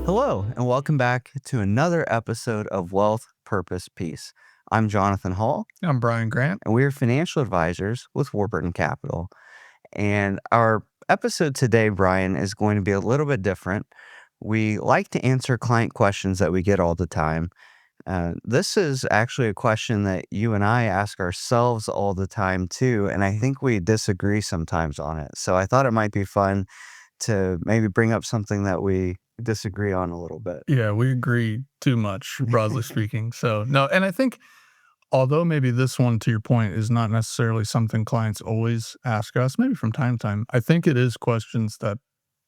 Hello, and welcome back to another episode of Wealth, Purpose, Peace. I'm Jonathan Hall, I'm Brian Grant. and we are financial advisors with Warburton Capital. And our episode today, Brian, is going to be a little bit different. We like to answer client questions that we get all the time. This is actually a question that you and I ask ourselves all the time, too, and I think we disagree sometimes on it. So I thought it might be fun to maybe bring up something that we disagree on a little bit. Yeah, we agree too much, broadly speaking. So, no, and I think although maybe this one, to your point, is not necessarily something clients always ask us, maybe from time to time, I think it is questions that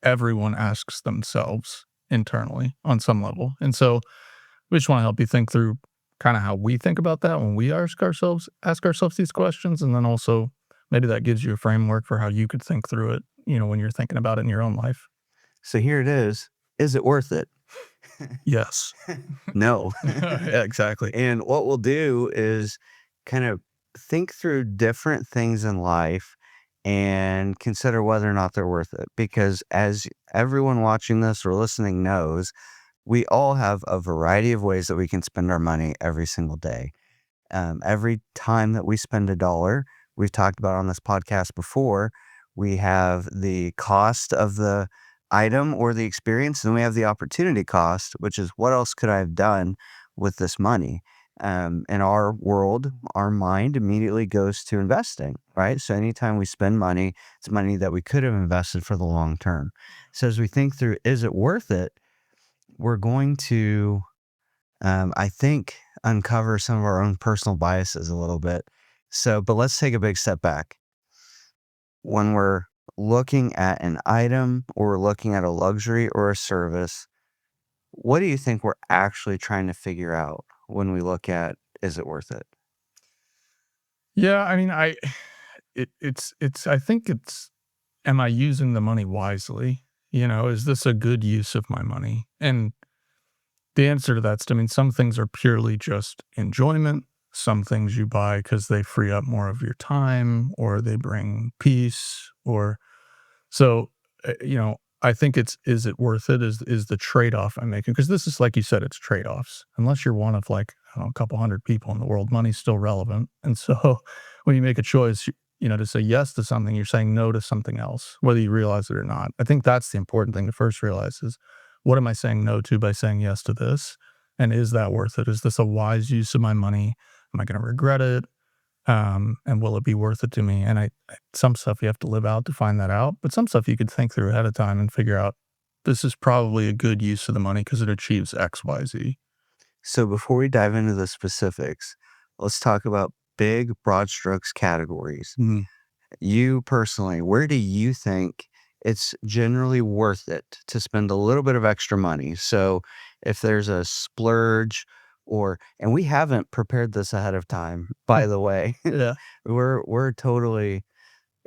everyone asks themselves internally on some level. And so we just want to help you think through kind of how we think about that when we ask ourselves these questions. And then also maybe that gives you a framework for how you could think through it, when you're thinking about it in your own life. So here it is. Is it worth it? Yes. No. Yeah, exactly. And what we'll do is kind of think through different things in life and consider whether or not they're worth it. Because as everyone watching this or listening knows, we all have a variety of ways that we can spend our money every single day. Every time that we spend a dollar, we've talked about on this podcast before, we have the cost of the item or the experience, and we have the opportunity cost, which is what else could I have done with this money? In our world, our mind immediately goes to investing, right? So anytime we spend money, it's money that we could have invested for the long term. So as we think through, is it worth it? We're going to, I think, uncover some of our own personal biases a little bit. So, but let's take a big step back. When we're looking at an item or we're looking at a luxury or a service, what do you think we're actually trying to figure out when we look at, is it worth it? Yeah, I mean, I think it's, am I using the money wisely? Is this a good use of my money? And the answer to that's, I mean, some things are purely just enjoyment. Some things you buy because they free up more of your time or they bring peace or so, I think is it worth it is the trade-off I'm making because this is like you said, it's trade-offs. Unless you're one of like, I don't know, a couple hundred people in the world, money's still relevant. And so when you make a choice, to say yes to something, you're saying no to something else, whether you realize it or not. I think that's the important thing to first realize is what am I saying no to by saying yes to this? And is that worth it? Is this a wise use of my money? Am I going to regret it? And will it be worth it to me? And some stuff you have to live out to find that out, but some stuff you could think through ahead of time and figure out this is probably a good use of the money because it achieves X, Y, Z. So before we dive into the specifics, let's talk about big broad strokes categories. Mhm. You personally, where do you think it's generally worth it to spend a little bit of extra money? So if there's a splurge and we haven't prepared this ahead of time, by the way, Yeah. we're totally,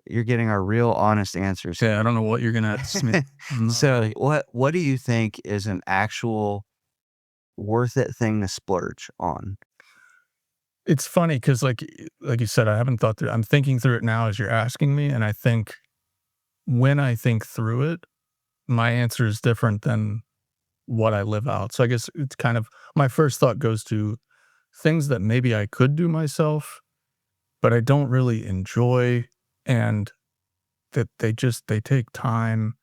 you're getting our real honest answers. Yeah. I don't know what you're gonna ask me. So what do you think is an actual worth it thing to splurge on? It's funny because like you said, I haven't thought through. I'm thinking through it now as you're asking me, and I think when I think through it, my answer is different than what I live out. So I guess it's kind of my first thought goes to things that maybe I could do myself, but I don't really enjoy, and that they take time,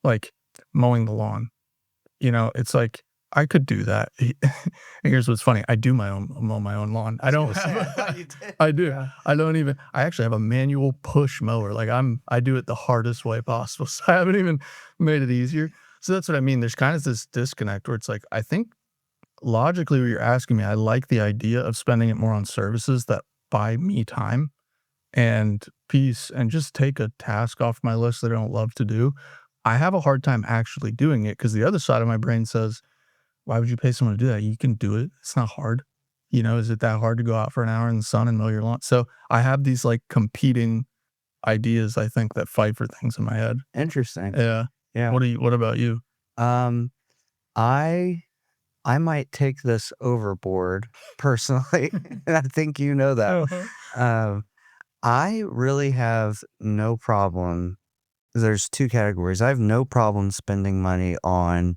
like mowing the lawn. It's like I could do that. Here's what's funny: I do mow my own lawn. I don't Say, I thought have. you did. I do. Yeah. I don't even. I actually have a manual push mower. Like I do it the hardest way possible. So I haven't even made it easier. So that's what I mean. There's kind of this disconnect where it's like I think logically what you're asking me, I like the idea of spending it more on services that buy me time and peace and just take a task off my list that I don't love to do. I have a hard time actually doing it because the other side of my brain says, why would you pay someone to do that? You can do it. It's not hard. Is it that hard to go out for an hour in the sun and mow your lawn? So I have these like competing ideas, I think, that fight for things in my head. Interesting. Yeah. Yeah. What about you? Um, I I might take this overboard personally, and I think you know that. Uh-huh. Um, I really have no problem. There's two categories. I have no problem spending money on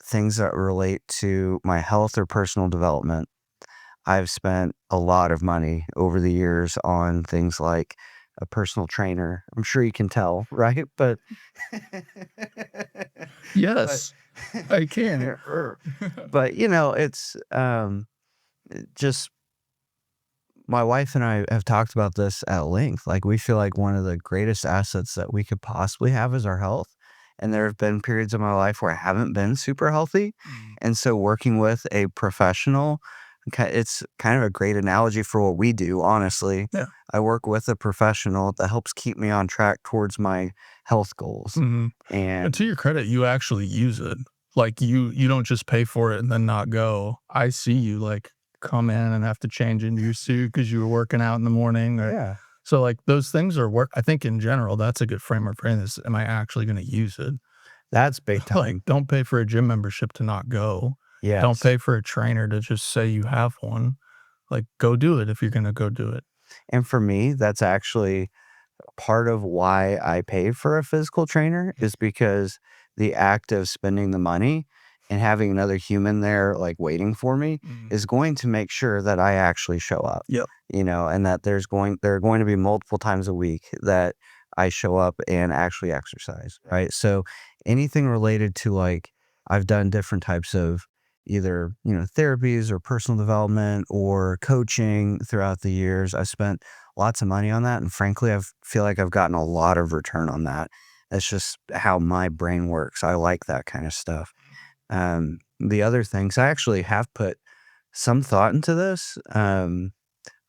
things that relate to my health or personal development. I've spent a lot of money over the years on things like a personal trainer. I'm sure you can tell, right? But but Yes, I can. but it's just my wife and I have talked about this at length. Like, we feel like one of the greatest assets that we could possibly have is our health. And there have been periods of my life where I haven't been super healthy. Mm. And so, working with a professional, it's kind of a great analogy for what we do, honestly. Yeah. I work with a professional that helps keep me on track towards my health goals. Mhm. And to And your credit, you actually use it. Like, you don't just pay for it and then not go. I see you, like, come in and have to change into your suit because you were working out in the morning or yeah, so, like, those things are work I think in general, that's a good frame of reference is, am I actually gonna use it? that's big Like, time. don't pay for a gym membership to not go. Don't Yes. pay for a trainer to just say you have one. Like, go do it if you're gonna go do it. And for me, that's actually part of why I pay for a physical trainer is because the act of spending the money and having another human there, like, waiting for me Mhm. is going to make sure that I actually show up, Yep. and that there are going to be multiple times a week that I show up and actually exercise, right? So, anything related to, like, I've done different types of either, therapies or personal development or coaching throughout the years. I spent lots of money on that, and frankly, feel like I've gotten a lot of return on that. That's just how my brain works. I like that kind of stuff. The other things, I actually have put some thought into this,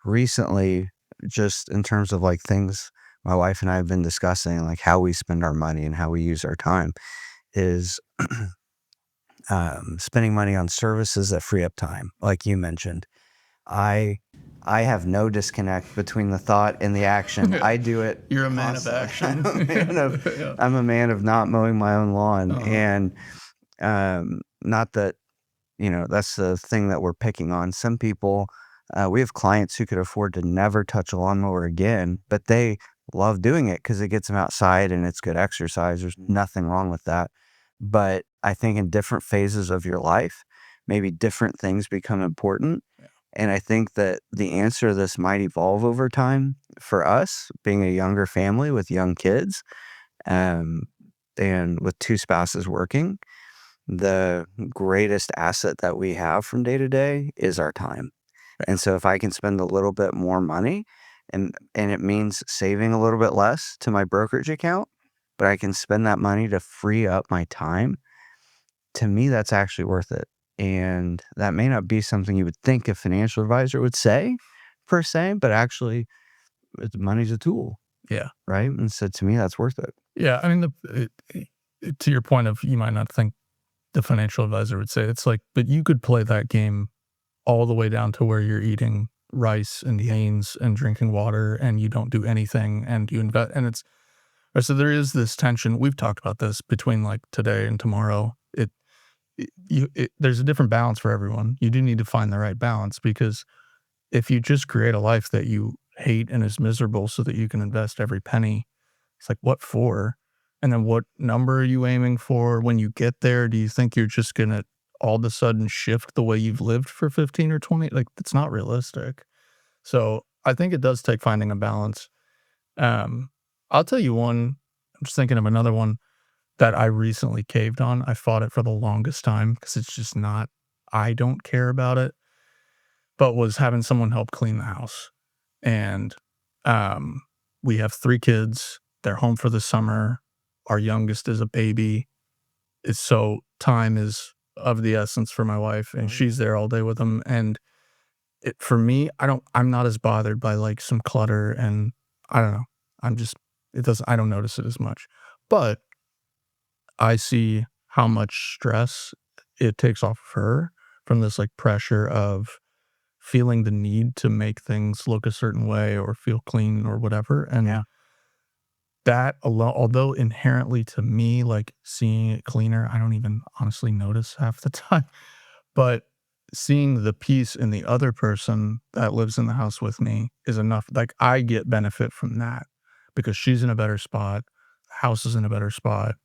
recently, just in terms of, like, things my wife and I have been discussing, like, how we spend our money and how we use our time is, spending money on services that free up time, like you mentioned. I I have no disconnect between the thought and the action. I do it You're a man of constantly. action. Yeah. I'm a man of not mowing my own lawn, Uh-huh. and, not that, that's the thing that we're picking on. Some people, we have clients who could afford to never touch a lawnmower again, but they love doing it because it gets them outside and it's good exercise. There's nothing wrong with that. But I think in different phases of your life, maybe different things become important. And I think that the answer to this might evolve over time for us, being a younger family with young kids, um, and with two spouses working. The greatest asset that we have from day to day is our time. And so if I can spend a little bit more money and it means saving a little bit less to my brokerage account, but I can spend that money to free up my time, to me that's actually worth it. And that may not be something you would think a financial advisor would say per se, but actually money's a tool, Yeah. right? And so to me that's worth it. Yeah, I mean, to your point of you might not think the financial advisor would say, it's like, but you could play that game all the way down to where you're eating rice and beans and drinking water and you don't do anything and you invest and it's so there is this tension. We've talked about this between like today and tomorrow. There's a different balance for everyone. You do need to find the right balance because if you just create a life that you hate and is miserable so that you can invest every penny, it's like, what for? And then what number are you aiming for when you get there? Do you think you're just gonna all of a sudden shift the way you've lived for 15 or 20? Like, it's not realistic. So I think it does take finding a balance. Um, I'll tell you one, I'm just thinking of another one that I recently caved on. I fought it for the longest time because it's just not, I don't care about it, but was having someone help clean the house. And um, we have 3 kids. They're home for the summer. Our youngest is a baby. So time is of the essence for my wife, and Right. she's there all day with them. And for me, I'm not as bothered by like some clutter, and I don't know. I'm just, I don't notice it as much. But I see how much stress it takes off of her from this like pressure of feeling the need to make things look a certain way or feel clean or whatever. And Yeah. that alone, although inherently to me, like seeing it cleaner, I don't even honestly notice half the time. But seeing the peace in the other person that lives in the house with me is enough. Like I get benefit from that because she's in a better spot, the house is in a better spot.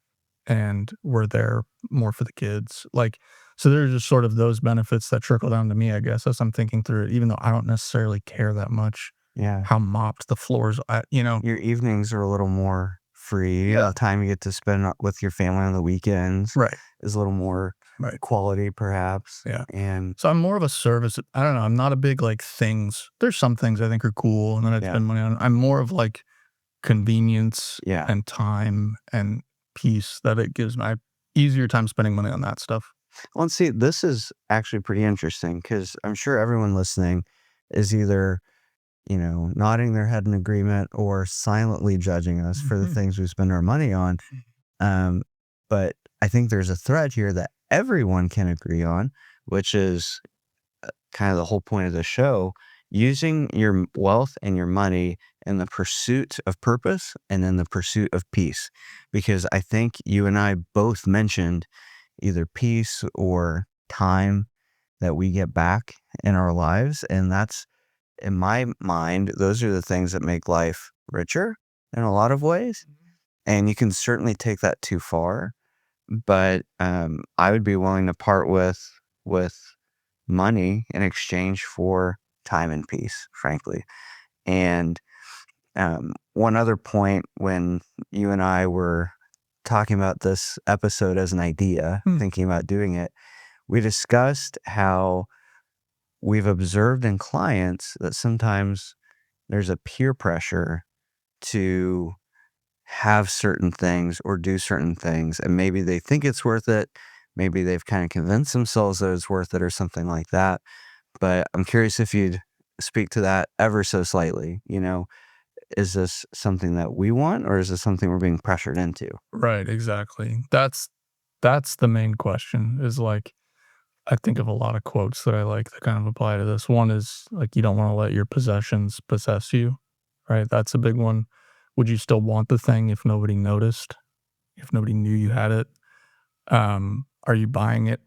and we're there more for the kids. Like, so there's just sort of those benefits that trickle down to me, I guess, as I'm thinking through it, even though I don't necessarily care that much Yeah. how mopped the floors, Your evenings are a little more free, and Yeah. the time you get to spend with your family on the weekends Right. is a little more Right. quality, perhaps, Yeah. and So I'm more of a service. I don't know. I'm not a big like things. There's some things I think are cool and then I'd yeah, spend money on. I'm more of like convenience yeah. and time and peace that it gives me. I easier time spending money on that stuff. Well, and see, this is actually pretty interesting because I'm sure everyone listening is either, nodding their head in agreement or silently judging us for the Mhm. things we spend our money on. Um, but I think there's a thread here that everyone can agree on, which is kind of the whole point of the show, using your wealth and your money in the pursuit of purpose and in the pursuit of peace. Because I think you and I both mentioned either peace or time that we get back in our lives. And that's, in my mind, those are the things that make life richer in a lot of ways. And you can certainly take that too far. But I would be willing to part with money in exchange for time and peace, frankly. And one other point, when you and I were talking about this episode as an idea, Hmm. thinking about doing it, we discussed how we've observed in clients that sometimes there's a peer pressure to have certain things or do certain things. And maybe they think it's worth it. Maybe they've kind of convinced themselves that it's worth it or something like that. But I'm curious if you'd speak to that ever so slightly. Is this something that we want or is this something we're being pressured into? Right. Exactly. That's the main question is like, I think of a lot of quotes that I like that kind of apply to this. One is like, you don't want to let your possessions possess you. Right. That's a big one. Would you still want the thing if nobody noticed? If nobody knew you had it? Are you buying it?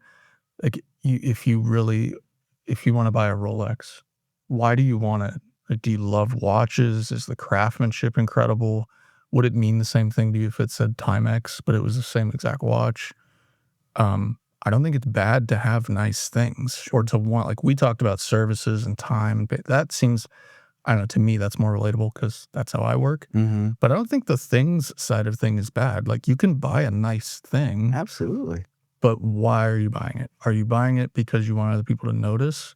Like, if you wanna buy a Rolex, why do you want it? Like, do you love watches? Is the craftsmanship incredible? Would it mean the same thing to you if it said Timex, but it was the same exact watch? I don't think it's bad to have nice things or to want like, we talked about services and time, but that seems I don't know, to me, that's more relatable because that's how I work. Mhm. But I don't think the things side of thing is bad. Like, you can buy a nice thing Absolutely. but why are you buying it? Are you buying it because you want other people to notice?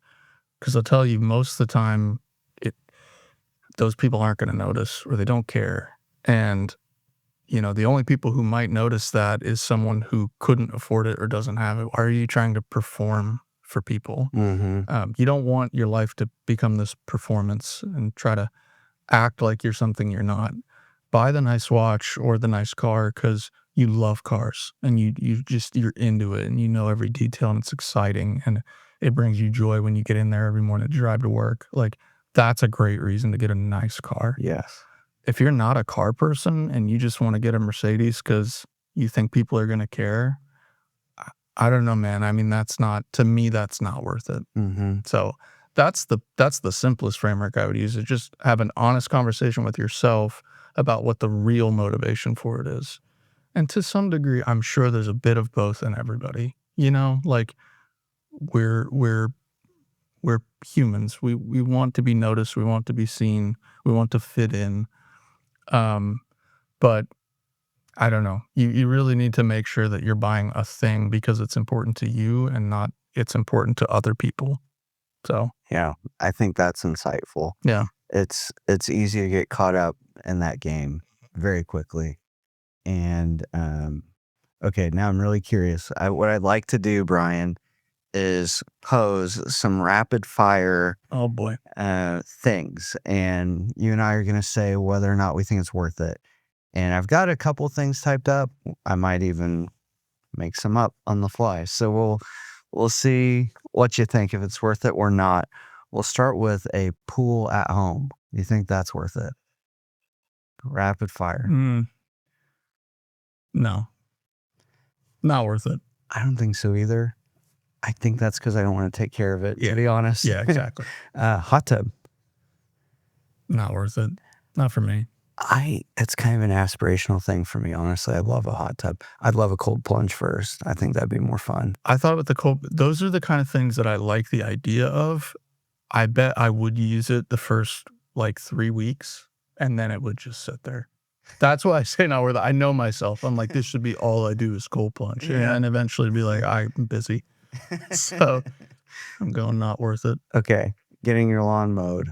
Because I'll tell you, most of the time, it those people aren't going to notice or they don't care. And the only people who might notice that is someone who couldn't afford it or doesn't have it. Why are you trying to perform for people? Mhm. You don't want your life to become this performance and try to act like you're something you're not. Buy the nice watch or the nice car because you love cars and you're into it and you know every detail and it's exciting and it brings you joy when you get in there every morning to drive to work. Like that's a great reason to get a nice car. Yes. If you're not a car person and you just want to get a Mercedes because you think people are going to care, I I don't know, man. I mean, that's not to me. That's not worth it. Mhm. So that's the simplest framework I would use is just have an honest conversation with yourself about what the real motivation for it is. And to some degree, I'm sure there's a bit of both in everybody. Like we're we're we're humans. We want to be noticed, we want to be seen, we want to fit in. Um, but I don't know. You really need to make sure that you're buying a thing because it's important to you and not it's important to other people. So, Yeah. I think that's insightful. yeah. It's easy to get caught up in that game very quickly. And okay, now I'm really curious. What I'd like to do, Brian, is pose some rapid fire Oh boy. things, and you and I are gonna say whether or not we think it's worth it. And I've got a couple things typed up. I might even make some up on the fly. So we'll see what you think if it's worth it or not. We'll start with a pool at home. You think that's worth it? Rapid fire. Mm, no, not worth it. I don't think so either. I think that's because I don't want to take care of it, to Yeah. be honest. Yeah, exactly. Hot tub. Not worth it. Not for me. It's kind of an aspirational thing for me, honestly. I love a hot tub. I'd love a cold plunge first. I think that'd be more fun. I thought with the cold those are the kind of things that I like the idea of. I bet I would use it the first, like, 3 weeks, and then it would just sit there. That's why I say not worth it. I know myself. I'm like, "This should be all I do is cold plunge," Yeah. and eventually be like, "I'm busy." So, I'm going not worth it. Okay, getting your lawn mowed,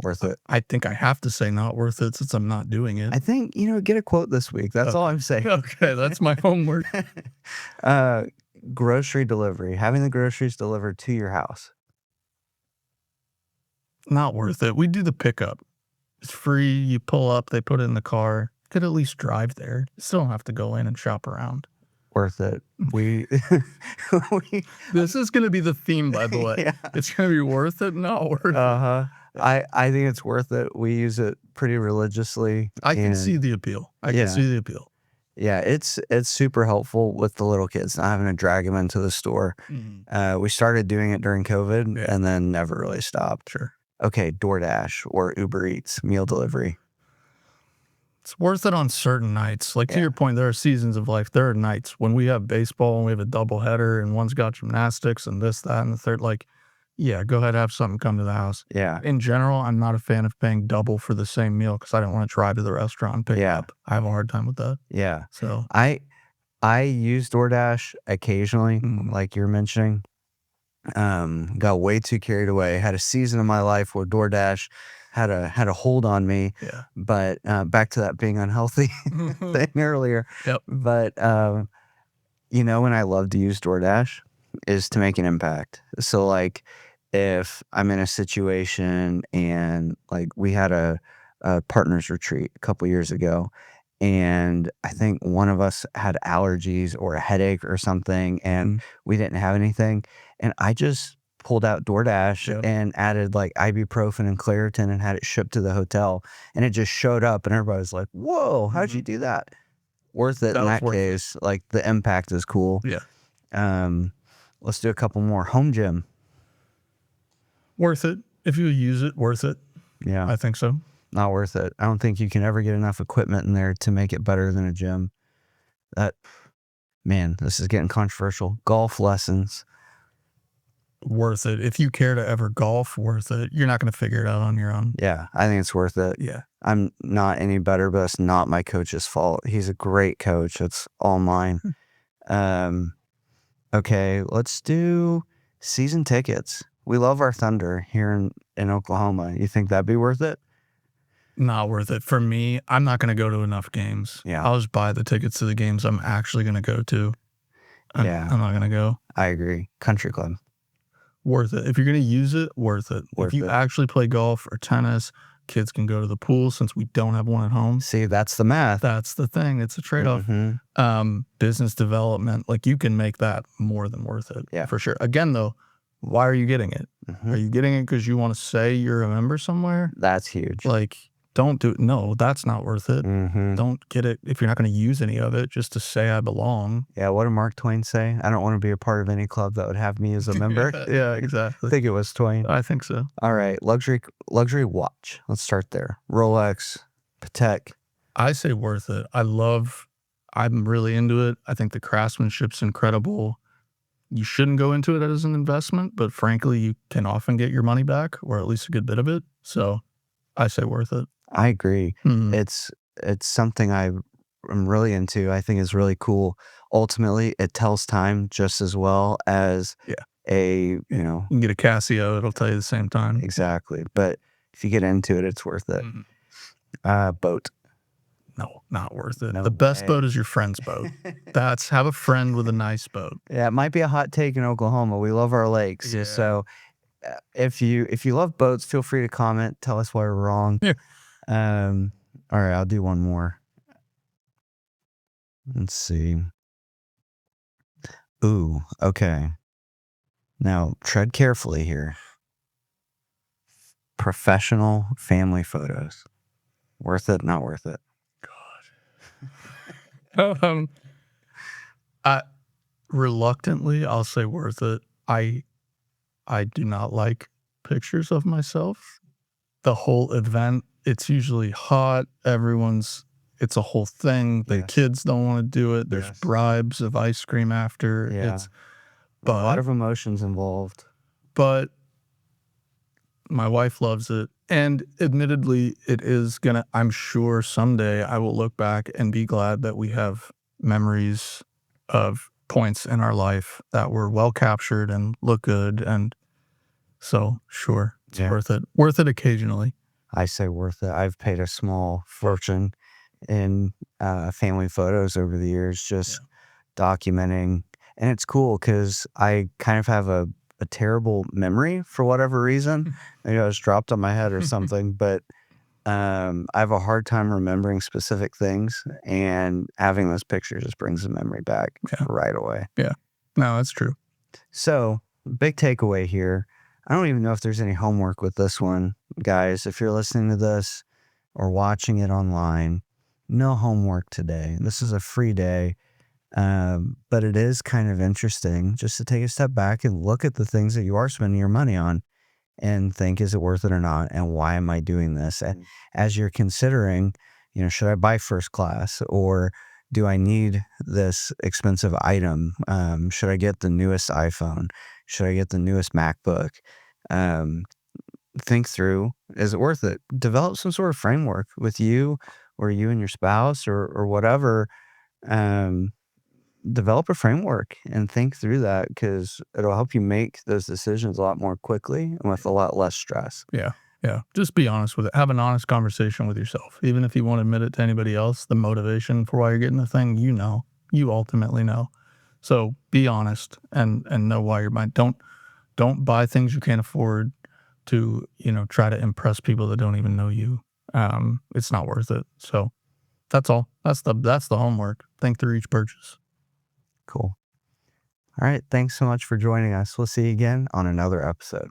worth it. I think I have to say not worth it since I'm not doing it. I think, get a quote this week. That's all I'm saying. Okay, that's my homework. Uh, Grocery delivery, having the groceries delivered to your house. Not worth it. We do the pickup. It's free. You pull up, they put it in the car. Could at least drive there. Still don't have to go in and shop around. Worth it. We, we This is gonna be the theme, by the way. Yeah. It's gonna be worth it, not worth it. Uh-huh. I think it's worth it. We use it pretty religiously. I can and see the appeal. I Yeah. can see the appeal. Yeah, it's super helpful with the little kids, not having to drag them into the store. We started doing it during COVID Yeah. and then never really stopped. Sure. Okay, DoorDash or Uber Eats, meal delivery. It's worth it on certain nights. Like, to Yeah. your point, there are seasons of life. There are nights when we have baseball and we have a doubleheader and one's got gymnastics and this, that, and the third. Like, yeah, go ahead, have something come to the house. Yeah. In general, I'm not a fan of paying double for the same meal because I don't want to drive to the restaurant and pick it Yeah. up. I have a hard time with that. Yeah. So, I use DoorDash occasionally, like you're mentioning. Got way too carried away. Had a season of my life where DoorDash had a hold on me. yeah. But back to that being unhealthy thing earlier. Yep. But when I love to use DoorDash is to make an impact. So like if I'm in a situation and like we had a partners retreat a couple years ago, and I think one of us had allergies or a headache or something, and we didn't have anything, and I just pulled out DoorDash Yep. and added like ibuprofen and Claritin and had it shipped to the hotel, and it just showed up, and everybody was like, "Whoa, how'd you do that?" Worth it That in was that worth it. case. Like the impact is cool. Yeah. Let's do a couple more. Home gym. Worth it. If you use it, worth it. Yeah, I think so. not worth it. I don't think you can ever get enough equipment in there to make it better than a gym. Man, this is getting controversial. Golf lessons. Worth it. If you care to ever golf, worth it. You're not going to figure it out on your own. Yeah, I think it's worth it. Yeah. I'm not any better, but it's not my coach's fault. He's a great coach. It's all mine. Okay, let's do season tickets. We love our Thunder here in Oklahoma. You think that'd be worth it? Not worth it. For me, I'm not going to go to enough games. Yeah. I'll just buy the tickets to the games I'm actually going to go to. Yeah. I'm not going to go. I agree. Country club. Worth it. If you're going to use it, worth it. Worth if you it. actually play golf or tennis, kids can go to the pool since we don't have one at home. See, that's the math. That's the thing. It's a trade-off. Mhm. Business development, like you can make that more than worth it. Yeah. For sure. Again, though, why are you getting it? Mhm. Are you getting it because you want to say you're a member somewhere? That's huge. Like, don't do it. No, that's not worth it. Mhm. Don't get it if you're not going to use any of it just to say I belong. Yeah, what did Mark Twain say? I don't want to be a part of any club that would have me as a member. Yeah, I exactly. think it was Twain. I think so. All right, luxury watch. Let's start there. Rolex, Patek. I say worth it. I'm really into it. I think the craftsmanship's incredible. You shouldn't go into it as an investment, but frankly, you can often get your money back or at least a good bit of it. So I say worth it. I agree. It's something I'm really into. I think is really cool. Ultimately, it tells time just as well as You can get a Casio, it'll tell you the same time. exactly. But if you get into it, it's worth it. Boat. No, not worth it. No The best way. boat is your friend's boat. Have a friend with a nice boat. Yeah, it might be a hot take in Oklahoma. We love our lakes. Yeah. So if you love boats, feel free to comment. Tell us why we're wrong. Yeah. All right, I'll do one more. Let's see. Ooh, okay. Now tread carefully here. Professional family photos. Worth it, not worth it. Reluctantly, I'll say worth it. I do not like pictures of myself. The whole event it's usually hot. It's a whole thing. The Yes. kids don't want to do it. There's Yes. bribes of ice cream after. Yeah. A lot But of emotions involved. but my wife loves it. And admittedly, I'm sure someday I will look back and be glad that we have memories of points in our life that were well captured and look good. And so, sure, it's Yeah. worth it. Worth it occasionally. I say worth it. I've paid a small fortune in family photos over the years, just documenting. And it's cool because I kind of have a terrible memory for whatever reason. Maybe I was dropped on my head or something, but I have a hard time remembering specific things, and having those pictures just brings the memory back Yeah. right away. Yeah. No, that's true. So, big takeaway here. I don't even know if there's any homework with this one, guys. If you're listening to this or watching it online, no homework today. This is a free day. But it is kind of interesting just to take a step back and look at the things that you are spending your money on and think, is it worth it or not? And why am I doing this? And as you're considering, should I buy first class, or do I need this expensive item? Should I get the newest iPhone? Should I get the newest MacBook? Um, think through, is it worth it? Develop some sort of framework with you, or you and your spouse, or whatever. Um, Develop a framework and think through that, because it'll help you make those decisions a lot more quickly and with a lot less stress. Yeah. Yeah. Just be honest with it. Have an honest conversation with yourself. Even if you won't admit it to anybody else, the motivation for why you're getting the thing, you ultimately know. So be honest and know why you're buying. Don't buy things you can't afford to, try to impress people that don't even know you. It's not worth it. So that's all. That's the homework. Think through each purchase. Cool. All right. Thanks so much for joining us. We'll see you again on another episode.